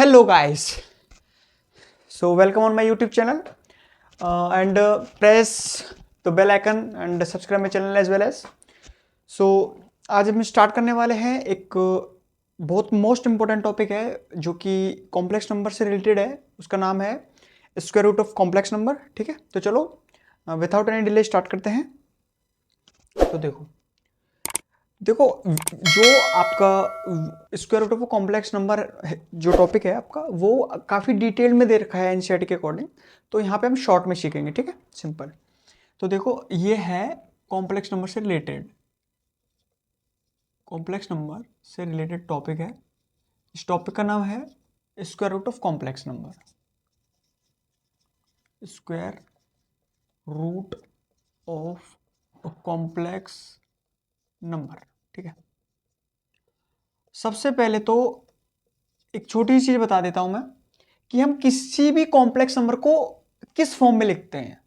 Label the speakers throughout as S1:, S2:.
S1: Hello guys, so welcome on my YouTube channel and press the bell icon and subscribe my channel as well as. So आज हम start करने वाले हैं एक बहुत most important topic है जो कि कॉम्प्लेक्स नंबर से रिलेटेड है। उसका नाम है square root of complex number. ठीक है, तो चलो विदाउट एनी डिले स्टार्ट करते हैं। तो देखो जो आपका square root of complex number जो टॉपिक है आपका वो काफ़ी डिटेल में दे रखा है एनसीईआरटी के अकॉर्डिंग। तो यहाँ पे हम शॉर्ट में सीखेंगे। ठीक है, सिंपल। तो देखो ये है कॉम्प्लेक्स नंबर से रिलेटेड, कॉम्प्लेक्स नंबर से रिलेटेड टॉपिक है। इस टॉपिक का नाम है square root of complex number. Square root of complex number. ठीक है, सबसे पहले तो एक छोटी सी चीज बता देता हूं मैं कि हम किसी भी कॉम्प्लेक्स नंबर को किस फॉर्म में लिखते हैं।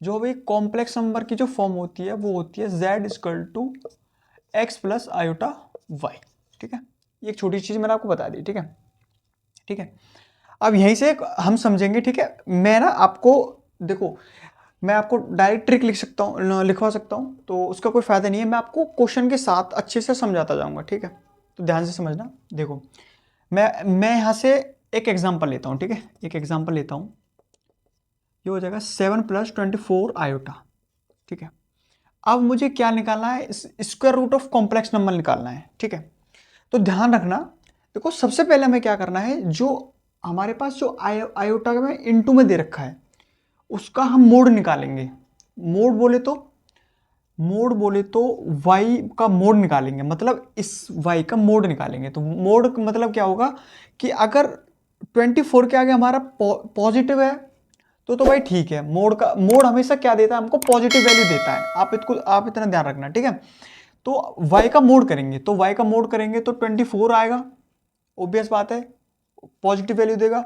S1: जो भी कॉम्प्लेक्स नंबर की जो फॉर्म होती है वो होती है z equal to x plus iota y. ठीक है, ये एक छोटी चीज मैंने आपको बता दी। ठीक है, ठीक है। अब यहीं से हम समझेंगे। ठीक है, मैं ना आपको देखो, मैं आपको डायरेक्ट ट्रिक लिख सकता हूँ, लिखवा सकता हूँ, तो उसका कोई फायदा नहीं है। मैं आपको क्वेश्चन के साथ अच्छे से समझाता जाऊंगा। ठीक है, तो ध्यान से समझना। देखो मैं यहाँ से एक एग्जांपल लेता हूँ। ठीक है, एक एग्जांपल लेता हूँ। ये हो जाएगा 7 + 24 आयोटा। ठीक है, अब मुझे क्या निकालना है? Square root of complex number निकालना है। ठीक है, तो ध्यान रखना। देखो सबसे पहले हमें क्या करना है, जो हमारे पास जो आयोटा में इनटू में दे रखा है उसका हम मोड निकालेंगे। मोड बोले तो y का मोड निकालेंगे, मतलब इस y का मोड निकालेंगे। तो मोड मतलब क्या होगा कि अगर 24 के आगे हमारा पॉजिटिव है तो भाई ठीक है। मोड हमेशा क्या देता है? हमको पॉजिटिव वैल्यू देता है। आप इतना ध्यान रखना। ठीक है, तो y का मोड करेंगे तो 24 आएगा। ऑब्वियस बात है, पॉजिटिव वैल्यू देगा।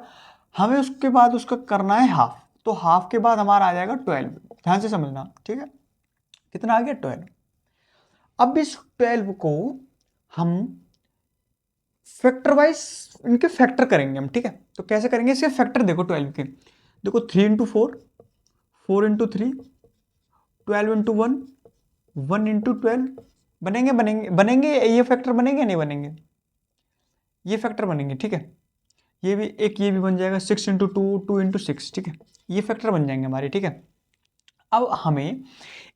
S1: हमें उसके बाद उसका करना है हाफ। तो हाफ के बाद हमारा आ जाएगा 12। ध्यान से समझना। ठीक है, कितना आ गया? 12। अब इस 12 को हम फैक्टर वाइज इनके फैक्टर करेंगे हम। ठीक है, तो कैसे करेंगे इसके फैक्टर? देखो 12 के, देखो 3 × 4, 4 × 3, 12 × 1, 1 × 12 बनेंगे। ये फैक्टर बनेंगे नहीं बनेंगे? ये फैक्टर बनेंगे। ठीक है, ये भी बन जाएगा 6 × 2, 2 × 6। ठीक है, ये फैक्टर बन जाएंगे हमारे। ठीक है, अब हमें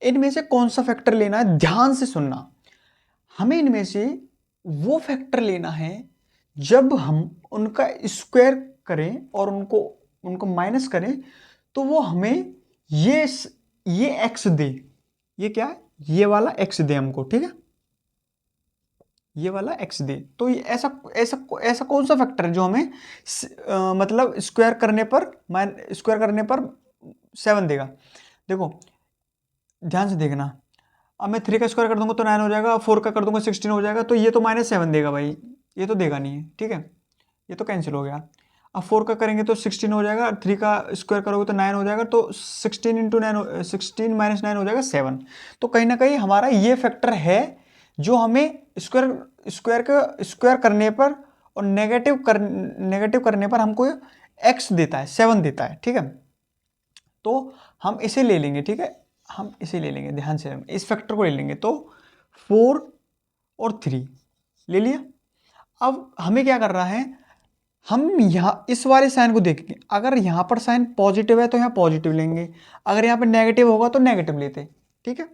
S1: इनमें से कौन सा फैक्टर लेना है? ध्यान से सुनना। हमें इनमें से वो फैक्टर लेना है जब हम उनका स्क्वायर करें और उनको माइनस करें तो वो हमें ये एक्स दे। ये क्या है? ये वाला एक्स दे हमको। ठीक है, ये वाला एक्स दे। तो ये ऐसा ऐसा ऐसा कौन सा फैक्टर है जो हमें मतलब स्क्वायर करने पर 7 देगा? देखो ध्यान से देखना। अब मैं 3 का स्क्वायर कर दूंगा तो 9 हो जाएगा, 4 का कर दूंगा 16 हो जाएगा। तो ये तो -7 देगा भाई, ये तो देगा नहीं है। ठीक है, ये तो कैंसिल हो गया। अब 4 का करेंगे तो 16 हो जाएगा, 3 का स्क्वायर करोगे तो 9 हो जाएगा। तो 16 × 9, 16 - 9 हो जाएगा 7। तो कहीं ना कहीं हमारा ये फैक्टर है जो हमें स्क्वायर करने पर और नेगेटिव करने पर हमको एक्स देता है, 7 देता है। ठीक है, तो हम इसे ले लेंगे। ठीक है, हम इसे ले लेंगे, ध्यान से इस फैक्टर को ले लेंगे। तो 4 और 3 ले लिया। अब हमें क्या कर रहा है, हम यहाँ इस वाले साइन को देखेंगे। अगर यहाँ पर साइन पॉजिटिव है तो यहाँ पॉजिटिव लेंगे, अगर यहाँ पे नेगेटिव होगा तो नेगेटिव लेते। ठीक है,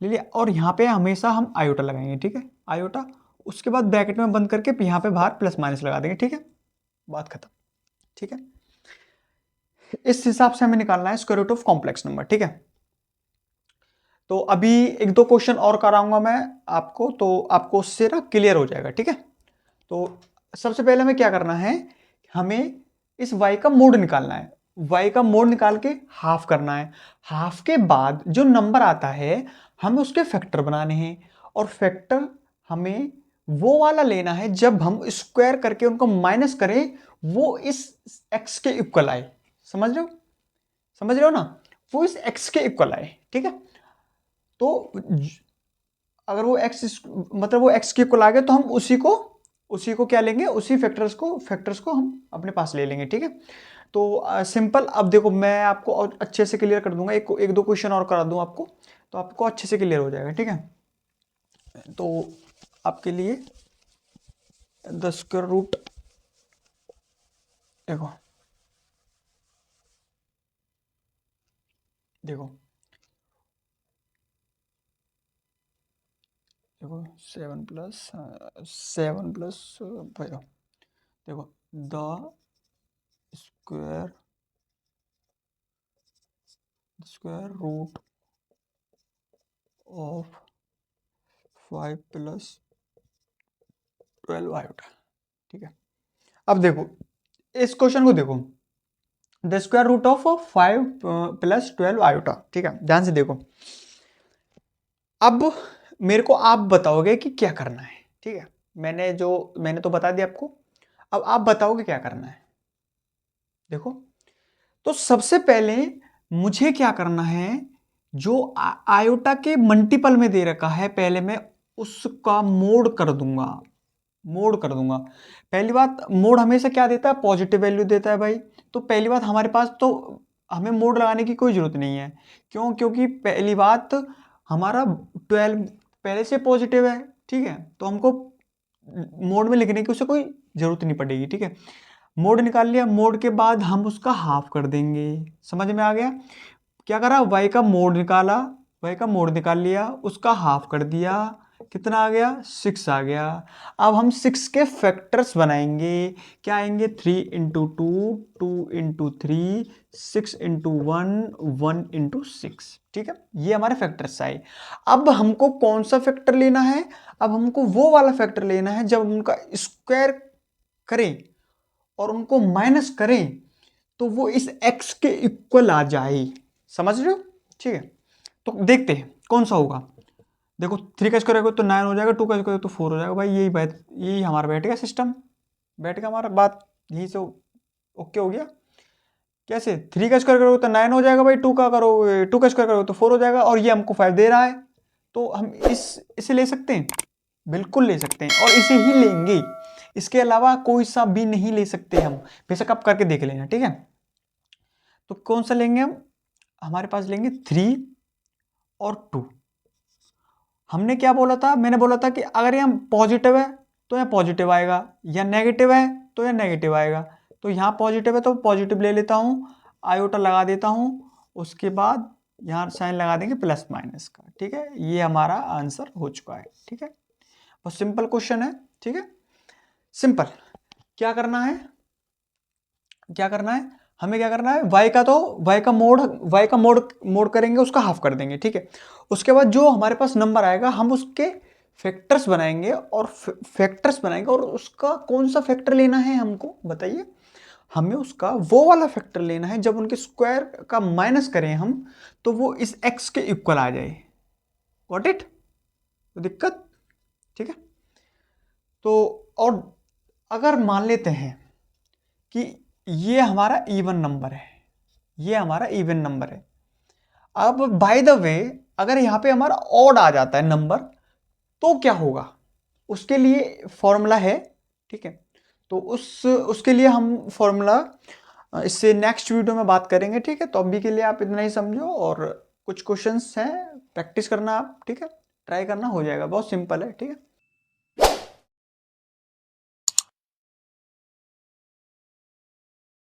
S1: ले लिया। और यहाँ पे हमेशा हम आयोटा लगाएंगे। ठीक है, आयोटा, उसके बाद ब्रैकेट में बंद करके यहाँ पे बाहर प्लस माइनस लगा देंगे। ठीक है, बात खत्म। ठीक है, इस हिसाब से हमें निकालना है square root of complex number. ठीक है, तो अभी 1-2 क्वेश्चन और कराऊंगा मैं आपको, तो आपको उससे ना क्लियर हो जाएगा। ठीक है, तो सबसे पहले हमें क्या करना है, हमें इस y का मोड निकालना है। y का मोड निकाल के हाफ करना है। हाफ के बाद जो नंबर आता है हमें उसके फैक्टर बनाने हैं, और फैक्टर हमें वो वाला लेना है जब हम स्क्वायर करके उनको माइनस करें वो इस x के इक्वल आए। समझ रहे हो ना? वो इस x के इक्वल आए। ठीक है, तो अगर वो x मतलब वो x के इक्वल आ गए तो हम उसी को क्या लेंगे, उसी फैक्टर्स को हम अपने पास ले लेंगे, ठीक है। तो सिंपल, अब देखो मैं आपको और अच्छे से क्लियर कर दूंगा, एक दो क्वेश्चन और करा दूं आपको, तो आपको अच्छे से क्लियर हो जाएगा, ठीक है। तो आपके लिए द स्क्वायर रूट, देखो देखो देखो 7 प्लस 5, देखो the square square root of 5 + 12 iota, ठीक है। अब देखो इस क्वेश्चन को देखो, the square root of 5 + 12 iota, ठीक है, ध्यान से देखो। अब मेरे को आप बताओगे कि क्या करना है, ठीक है। मैंने तो बता दिया आपको, अब आप बताओगे क्या करना है। देखो, तो सबसे पहले मुझे क्या करना है, जो आयोटा के मल्टीपल में दे रखा है, पहले मैं उसका मोड कर दूंगा, मोड कर दूंगा। पहली बात, मोड हमेशा क्या देता है, पॉजिटिव वैल्यू देता है भाई। तो पहली बात हमारे पास तो हमें मोड लगाने की कोई जरूरत नहीं है। क्यों? क्योंकि पहली बात हमारा 12 पहले से पॉजिटिव है, ठीक है, तो हमको मोड में लिखने की उसे कोई जरूरत नहीं पड़ेगी, ठीक है। मोड निकाल लिया, मोड के बाद हम उसका हाफ कर देंगे, समझ में आ गया। क्या करा, y का मोड निकाला, y का मोड निकाल लिया, उसका हाफ कर दिया, कितना आ गया, 6 आ गया। अब हम 6 के फैक्टर्स बनाएंगे, क्या आएंगे, 3 × 2, 2 × 3, 6 × 1, 1 × 6, ठीक है। ये हमारे फैक्टर्स आए। अब हमको कौन सा फैक्टर लेना है, अब हमको वो वाला फैक्टर लेना है जब उनका स्क्वायर करें और उनको माइनस करें तो वो इस x के इक्वल आ जाए, समझ रहे हो, ठीक है। तो देखते हैं कौन सा होगा। देखो 3 का स्क्वायर करोगे तो 9 हो जाएगा, 2 का स्क्वायर तो 4 हो जाएगा भाई, यही हमारा बैठेगा सिस्टम, बैठेगा हमारा बात, यही से ओके हो गया। कैसे, 3 का स्क्वायर करोगे तो 9 हो जाएगा भाई, 2 का स्क्वायर करोगे तो 4 हो जाएगा, और ये हमको 5 दे रहा है, तो हम इसे ले सकते हैं, बिल्कुल ले सकते हैं, और इसे ही लेंगे, इसके अलावा कोई सा भी नहीं ले सकते हम। बेशक आप करके देख लेना, ठीक है। तो कौन सा लेंगे हम, हमारे पास लेंगे 3 और 2। हमने क्या बोला था, मैंने बोला था कि अगर यहाँ पॉजिटिव है तो यहाँ पॉजिटिव आएगा, या नेगेटिव है तो यहाँ नेगेटिव आएगा। तो यहाँ पॉजिटिव है तो पॉजिटिव ले लेता हूँ, आयोटा लगा देता हूँ, उसके बाद यहाँ साइन लगा देंगे प्लस माइनस का, ठीक है। ये हमारा आंसर हो चुका है, ठीक है। बहुत सिंपल क्वेश्चन है, ठीक है, सिंपल। क्या करना है, क्या करना है, हमें क्या करना है, y का मोड करेंगे, उसका हाफ कर देंगे, ठीक है। उसके बाद जो हमारे पास नंबर आएगा हम उसके फैक्टर्स बनाएंगे, और उसका कौन सा फैक्टर लेना है हमको बताइए। हमें उसका वो वाला फैक्टर लेना है जब उनके स्क्वायर का माइनस करें हम, तो वो इस x के इक्वल आ जाए। गॉट इट, तो दिक्कत, ठीक है। तो और अगर मान लेते हैं कि ये हमारा इवन नंबर है, ये हमारा इवन नंबर है। अब बाय द वे अगर यहां पे हमारा ऑड आ जाता है नंबर तो क्या होगा, उसके लिए फॉर्मूला है, ठीक है। तो उसके लिए हम फॉर्मूला इससे नेक्स्ट वीडियो में बात करेंगे, ठीक है। तो अभी के लिए आप इतना ही समझो, और कुछ क्वेश्चंस हैं प्रैक्टिस करना आप, ठीक है, ट्राई करना, हो जाएगा, बहुत सिंपल है, ठीक है।